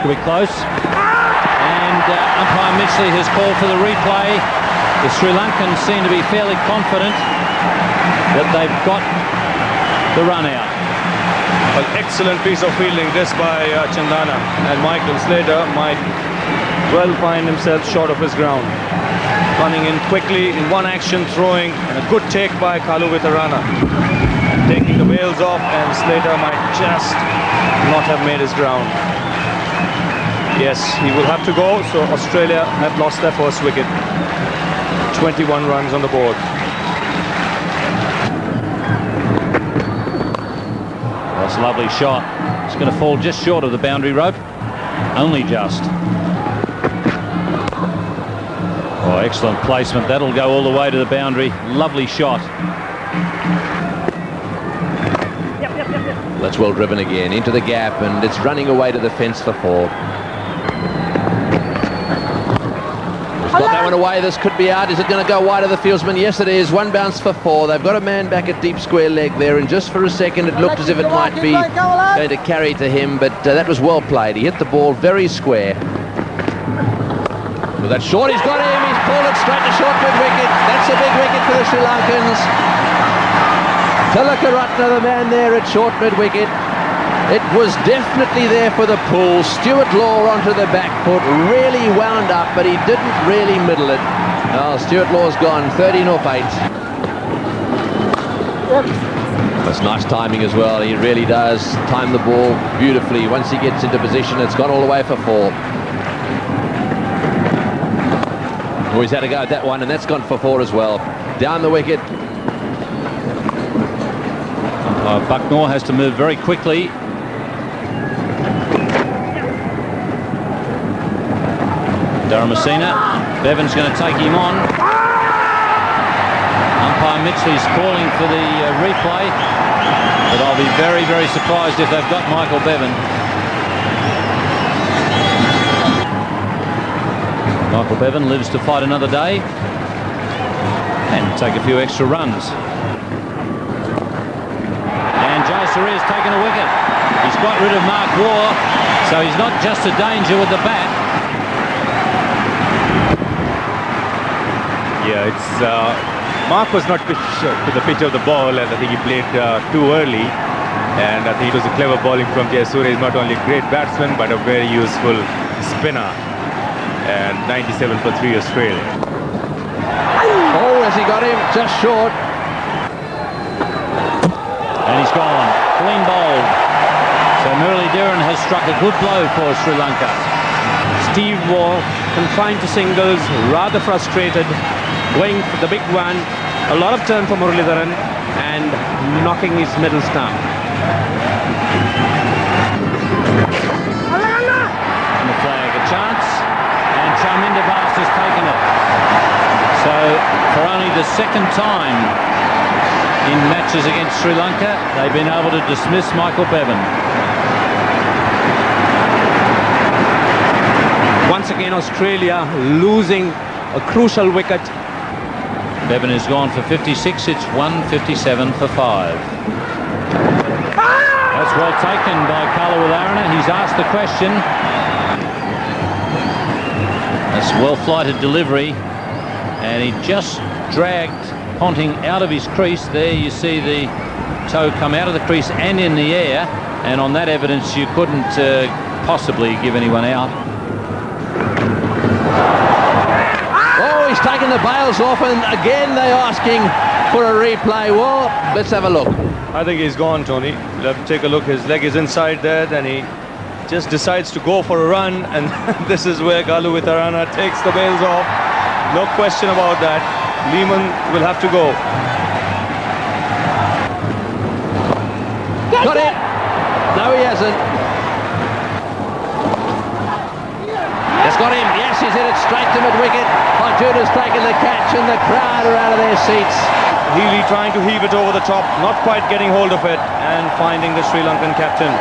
could be close. And umpire Mitchley has called for the replay. The Sri Lankans seem to be fairly confident that they've got the run out. An excellent piece of fielding this by Chandana, and Michael Slater might well find himself short of his ground. Running in quickly in one action, throwing, and a good take by Kalu Vitarana. And taking the bails off, and Slater might just not have made his ground. Yes, he will have to go, so Australia have lost their first wicket. 21 runs on the board. That's a lovely shot. It's going to fall just short of the boundary rope. Only just. Oh, excellent placement. That'll go all the way to the boundary. Lovely shot. That's well driven again into the gap, and it's running away to the fence for 4. Got that one away. This could be out. Is it going to go wide of the fieldsman? Yes, it is. 1 bounce for 4. They've got a man back at deep square leg there, and just for a second it looked as if it might be going to carry to him, but that was well played. He hit the ball very square. With that short, he's got him. He's pulled it straight to short mid-wicket. That's a big wicket for the Sri Lankans. Tilakaratne, the man there at short mid-wicket. It was definitely there for the pull. Stuart Law onto the back foot, really wound up, but he didn't really middle it. Oh, Stuart Law's gone, 13 off 8. That's nice timing as well. He really does time the ball beautifully. Once he gets into position, it's gone all the way for 4. Oh, he's had a go at that one, and that's gone for 4 as well. Down the wicket. Bucknor has to move very quickly. Dharamasena. Bevan's going to take him on. Umpire Mitchley's calling for the replay, but I'll be very, very surprised if they've got Michael Bevan. Michael Bevan lives to fight another day and take a few extra runs. And Jayasuriya's taken a wicket. He's got rid of Mark Waugh, so he's not just a danger with the bat. Yeah, it's Mark was not pitched to the pitch of the ball, and I think he played too early. And I think it was a clever bowling from Jayasuriya. He's not only a great batsman, but a very useful spinner. And 97 for 3 Australia. Oh, has he got him? Just short. And he's gone. Clean bowled. So Muralidharan has struck a good blow for Sri Lanka. Steve Waugh confined to singles, rather frustrated, going for the big one. A lot of turn for Muralidharan and knocking his middle stump. And the flag, a chance. And Charminder Bas has taken it. So for only the second time in matches against Sri Lanka, they've been able to dismiss Michael Bevan. Once again, Australia losing a crucial wicket. Bevan has gone for 56. It's 157 for 5. That's well taken by Kalu Vitarana. He's asked the question. That's well-flighted delivery. And he just dragged Ponting out of his crease. There you see the toe come out of the crease and in the air. And on that evidence, you couldn't possibly give anyone out. Oh, he's taken the bails off, and again they're asking for a replay. Well, let's have a look. I think he's gone, Tony. You'll have to take a look. His leg is inside there, then he just decides to go for a run, and this is where Kalu Vitarana takes the bails off. No question about that. Lehman will have to go. Got it. No, he hasn't. It's got him. Yes, he's hit it straight to mid-wicket. Arjuna's taken the catch, and the crowd are out of their seats. Healy trying to heave it over the top, not quite getting hold of it, and finding the Sri Lankan captain.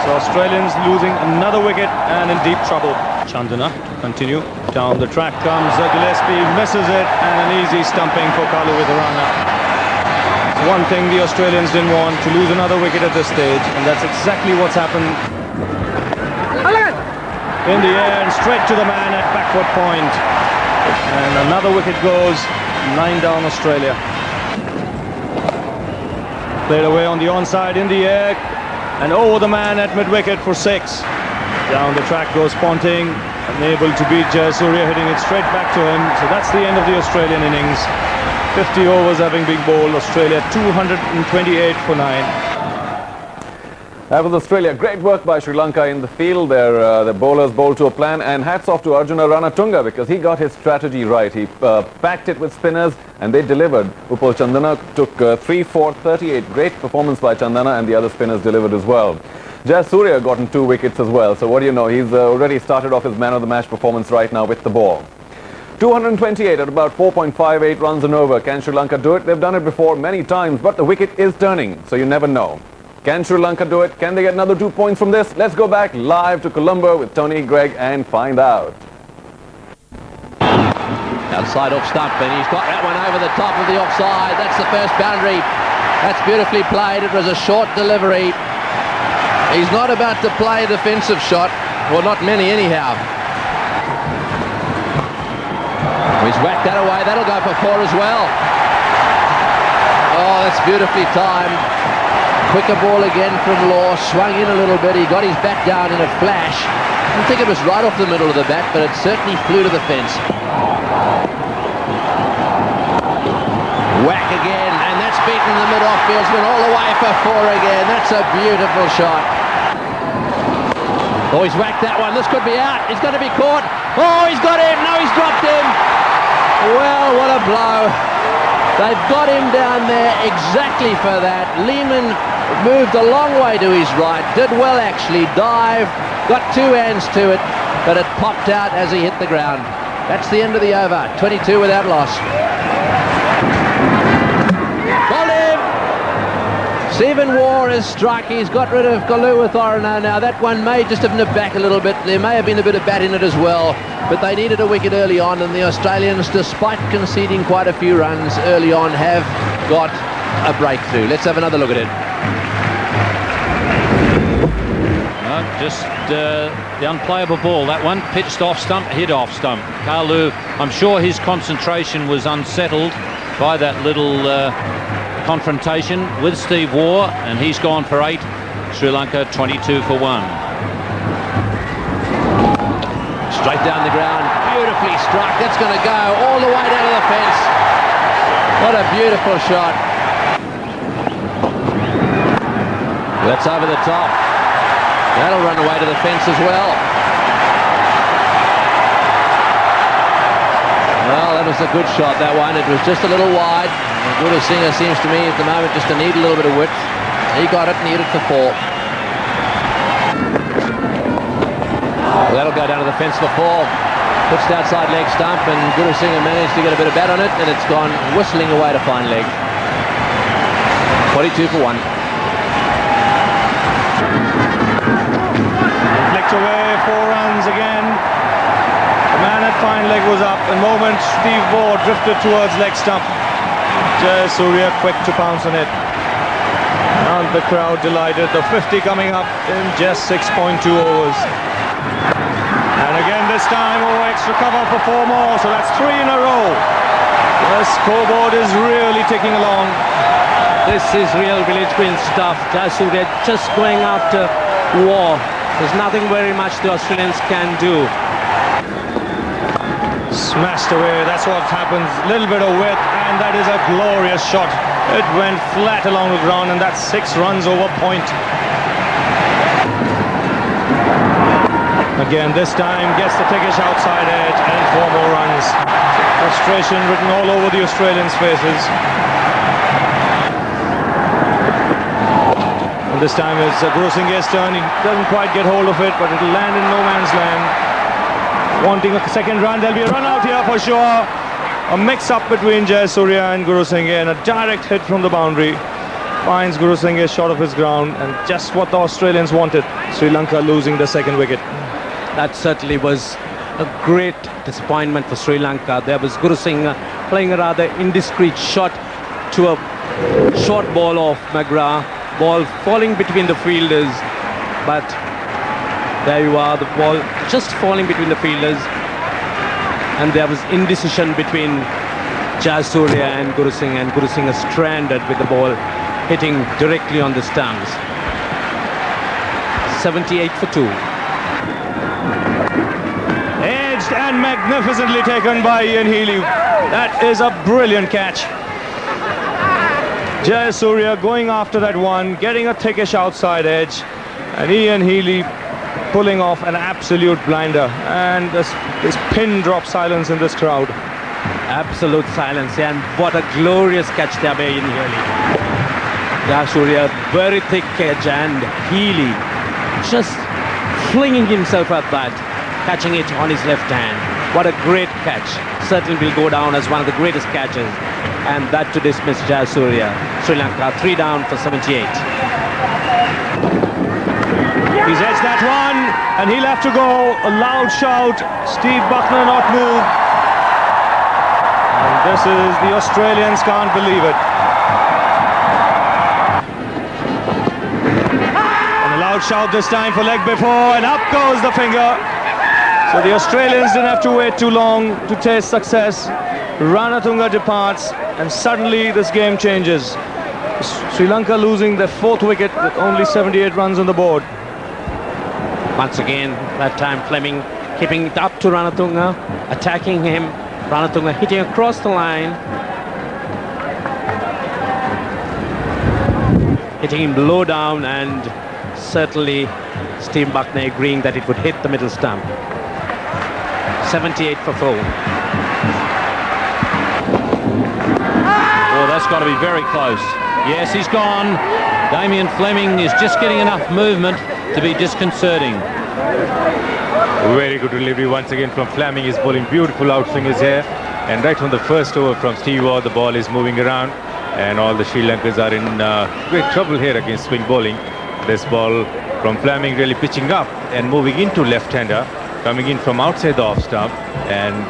So Australians losing another wicket and in deep trouble. Chandana continue. Down the track comes Gillespie, misses it, and an easy stumping for Kalu Vitarana. It's one thing the Australians didn't want, to lose another wicket at this stage, and that's exactly what's happened. in the air and straight to the man at backward point. And another wicket goes, 9 down Australia. Played away on the onside in the air and over the man at mid-wicket for 6. Down the track goes Ponting, unable to beat Jayasuriya, hitting it straight back to him. So that's the end of the Australian innings. 50 overs having been bowled, Australia 228 for 9. That was Australia. Great work by Sri Lanka in the field. Their bowlers bowled to a plan, and hats off to Arjuna Ranatunga because he got his strategy right. He packed it with spinners and they delivered. Upal Chandana took 3, 4, 38. Great performance by Chandana, and the other spinners delivered as well. Jayasuriya gotten 2 wickets as well. So what do you know? He's already started off his man of the match performance right now with the ball. 228 at about 4.58 runs an over. Can Sri Lanka do it? They've done it before many times, but the wicket is turning, so you never know. Can Sri Lanka do it? Can they get another 2 points from this? Let's go back live to Colombo with Tony Greig and find out. Outside off stump, and he's got that one over the top of the offside. That's the first boundary. That's beautifully played. It was a short delivery. He's not about to play a defensive shot. Well, not many anyhow. He's whacked that away. That'll go for 4 as well. Oh, that's beautifully timed. Quicker ball again from Law, swung in a little bit. He got his bat down in a flash. I don't think it was right off the middle of the bat, but it certainly flew to the fence. Whack again, and that's beaten the mid-off fieldsman all the way for 4 again. That's a beautiful shot. Oh, he's whacked that one. This could be out. He's going to be caught. Oh, he's got him. No, he's dropped him. Well, what a blow. They've got him down there exactly for that. Lehman moved a long way to his right. Did well, actually. Dive. Got 2 hands to it, but it popped out as he hit the ground. That's the end of the over. 22 without loss. Stephen Waugh has struck. He's got rid of Kaluwitharana. Now that one may just have nipped back a little bit. There may have been a bit of bat in it as well, but they needed a wicket early on, and the Australians, despite conceding quite a few runs early on, have got a breakthrough. Let's have another look at it. Just the unplayable ball. That one pitched off stump, hit off stump. Kalu, I'm sure his concentration was unsettled by that little confrontation with Steve Waugh, and he's gone for 8. Sri Lanka 22 for 1. Straight down the ground, beautifully struck. That's going to go all the way down to the fence. What a beautiful shot. That's over the top. That'll run away to the fence as well. Well, that was a good shot, that one. It was just a little wide. Gurusingha seems to me at the moment just to need a little bit of width. He got it and he hit it for 4. Well, that'll go down to the fence for 4. Pitched outside leg stump, and Gurusingha managed to get a bit of bat on it, and it's gone whistling away to fine leg. 42 for 1. Flicked away, 4 runs again. The man at fine leg was up. In a moment, Steve Waugh drifted towards leg stump. Jayasuriya quick to pounce on it. And the crowd delighted. The 50 coming up in just 6.2 overs. And again this time, extra cover for 4 more. So that's 3 in a row. The scoreboard is really ticking along. This is real village green stuff. Jayasuriya just going after Waugh. There's nothing very much the Australians can do. Smashed away, that's what happens. Little bit of width, and that is a glorious shot. It went flat along the ground, and that's 6 runs over point. Again, this time gets the Tickish outside edge, and 4 more runs. Frustration written all over the Australians' faces. And this time it's Gurusingha's turn. He doesn't quite get hold of it, but it'll land in no man's land. Wanting a second run, there'll be a run out here for sure. A mix-up between Jayasuriya and Gurusingha, and a direct hit from the boundary finds Gurusingha short of his ground, and just what the Australians wanted. Sri Lanka losing the 2nd wicket. That certainly was a great disappointment for Sri Lanka. There was Gurusingha playing a rather indiscreet shot to a short ball off McGrath. Ball falling between the fielders, but There you are, the ball just falling between the fielders. And there was indecision between Jayasuriya and Guru Singh. And Guru Singh is stranded with the ball hitting directly on the stumps. 78 for 2. Edged and magnificently taken by Ian Healy. That is a brilliant catch. Jayasuriya going after that one, getting a thickish outside edge, and Ian Healy pulling off an absolute blinder. And this pin drop silence in this crowd. Absolute silence, and what a glorious catch there by Ian Healy. Jayasuriya, very thick catch, and Healy just flinging himself at that, catching it on his left hand. What a great catch. Certainly will go down as one of the greatest catches. And that to dismiss Jayasuriya. Sri Lanka 3 down for 78. He's edged that one, and he'll have to go. A loud shout. Steve Buckner not moved. And this is, the Australians can't believe it. And a loud shout this time for leg before, and up goes the finger. So the Australians didn't have to wait too long to taste success. Ranatunga departs, and suddenly this game changes. Sri Lanka losing their 4th wicket with only 78 runs on the board. Once again, that time Fleming keeping it up to Ranatunga, attacking him. Ranatunga hitting across the line. Hitting him low down, and certainly Steve Buckner agreeing that it would hit the middle stump. 78 for 4. Oh, that's got to be very close. Yes, he's gone. Damien Fleming is just getting enough movement to be disconcerting. Very good delivery once again from Fleming. He's bowling beautiful outswingers here. And right from the first over from Steve Waugh, the ball is moving around. And all the Sri Lankans are in great trouble here against swing bowling. This ball from Fleming really pitching up and moving into left-hander. Coming in from outside the off stump, and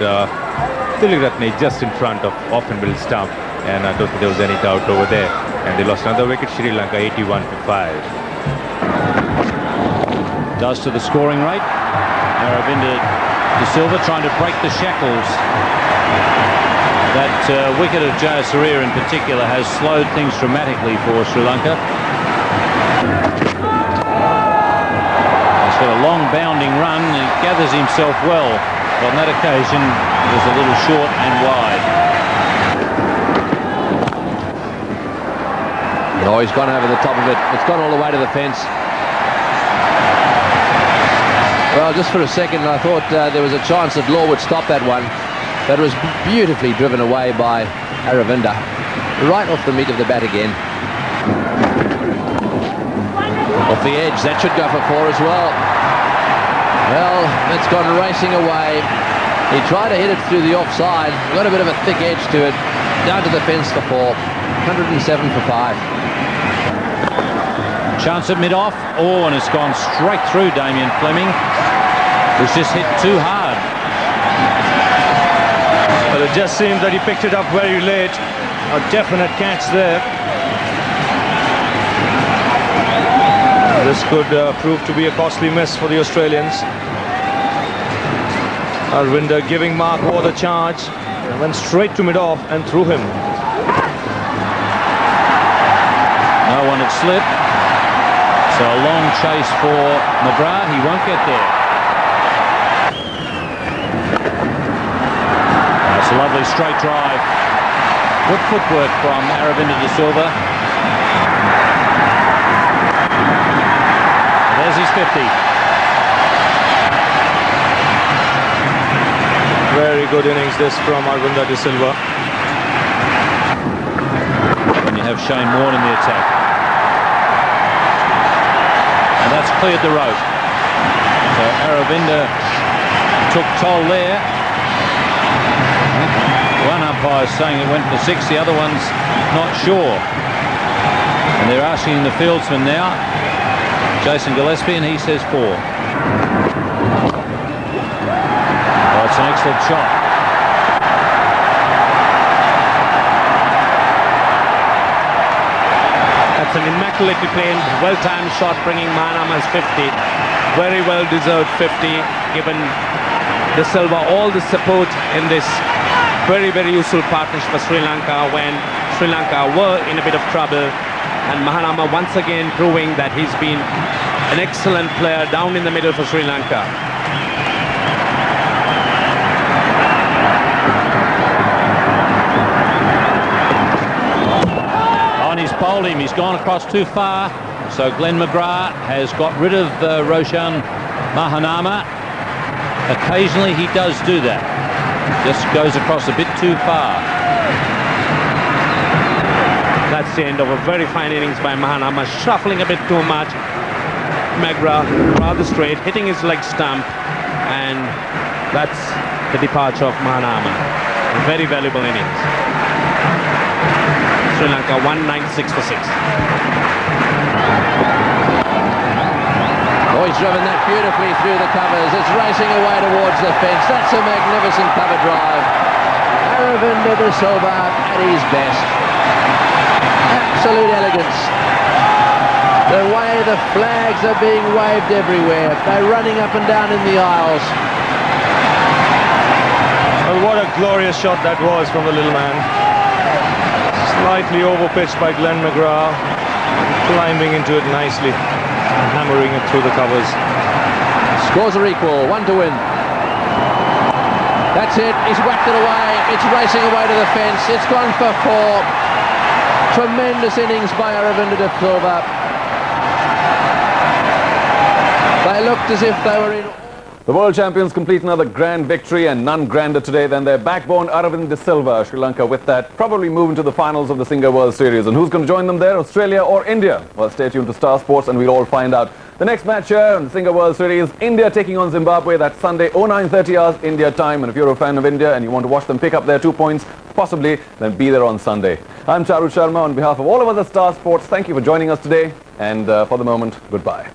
Tiliratne just in front of off-and-middle stump, and I don't think there was any doubt over there. And they lost another wicket. Sri Lanka 81 for 5. Does to the scoring rate. Aravinda De Silva trying to break the shackles. That wicket of Jayasuriya in particular has slowed things dramatically for Sri Lanka. Got a long bounding run and gathers himself well. But on that occasion, it was a little short and wide. No, he's gone over the top of it. It's gone all the way to the fence. Well, just for a second, I thought there was a chance that Law would stop that one. But it was beautifully driven away by Aravinda. Right off the meat of the bat again. Off the edge, that should go for 4 as well. Well, it's gone racing away. He tried to hit it through the offside. Got a bit of a thick edge to it. Down to the fence for 4. 107 for 5. Chance at mid-off. Oh, and it's gone straight through Damien Fleming, who's just hit too hard. But it just seems that he picked it up very late. A definite catch there. This could prove to be a costly miss for the Australians. Aravinda giving Mark Waugh the charge, and went straight to mid-off and threw him. No one had slipped. So a long chase for McGrath. He won't get there. That's a lovely straight drive. Good footwork from Aravinda De Silva. There's his 50. Very good innings this from Aravinda De Silva. And you have Shane Warne in the attack. And that's cleared the rope. So Aravinda took toll there. One umpire is saying it went for 6, the other one's not sure. And they're asking the fieldsman now, Jason Gillespie, and he says 4. Oh, it's an excellent shot. That's an immaculately played, well-timed shot, bringing Manama's 50. very well deserved 50, given De Silva all the support in this very, very useful partnership for Sri Lanka when Sri Lanka were in a bit of trouble. And Mahanama once again proving that he's been an excellent player down in the middle for Sri Lanka. On his bowling, he's gone across too far. So Glenn McGrath has got rid of Roshan Mahanama. Occasionally he does do that. Just goes across a bit too far. That's the end of a very fine innings by Mahanama, shuffling a bit too much. McGrath rather straight, hitting his leg stump, and that's the departure of Mahanama. A very valuable innings. Sri Lanka 196 for 6. Oh, he's driven that beautifully through the covers. It's racing away towards the fence. That's a magnificent cover drive. Aravinda De Silva at his best. Absolute elegance. The way the flags are being waved everywhere. They're running up and down in the aisles. Well, what a glorious shot that was from the little man. Slightly overpitched by Glenn McGrath, climbing into it nicely, hammering it through the covers. Scores are equal, 1 to win. That's it, he's whacked it away, it's racing away to the fence, it's gone for 4. Tremendous innings by Aravinda De Silva. They looked as if they were in... The world champions complete another grand victory, and none grander today than their backbone Aravinda De Silva. Sri Lanka with that probably move into the finals of the Singer World Series. And who's going to join them there, Australia or India? Well, stay tuned to Star Sports and we'll all find out. The next match here in the Singer World Series, India taking on Zimbabwe. That's Sunday, 09:30 hours India time. And if you're a fan of India and you want to watch them pick up their 2 points, possibly, then be there on Sunday. I'm Charu Sharma on behalf of all of us at Star Sports. Thank you for joining us today. And for the moment, goodbye.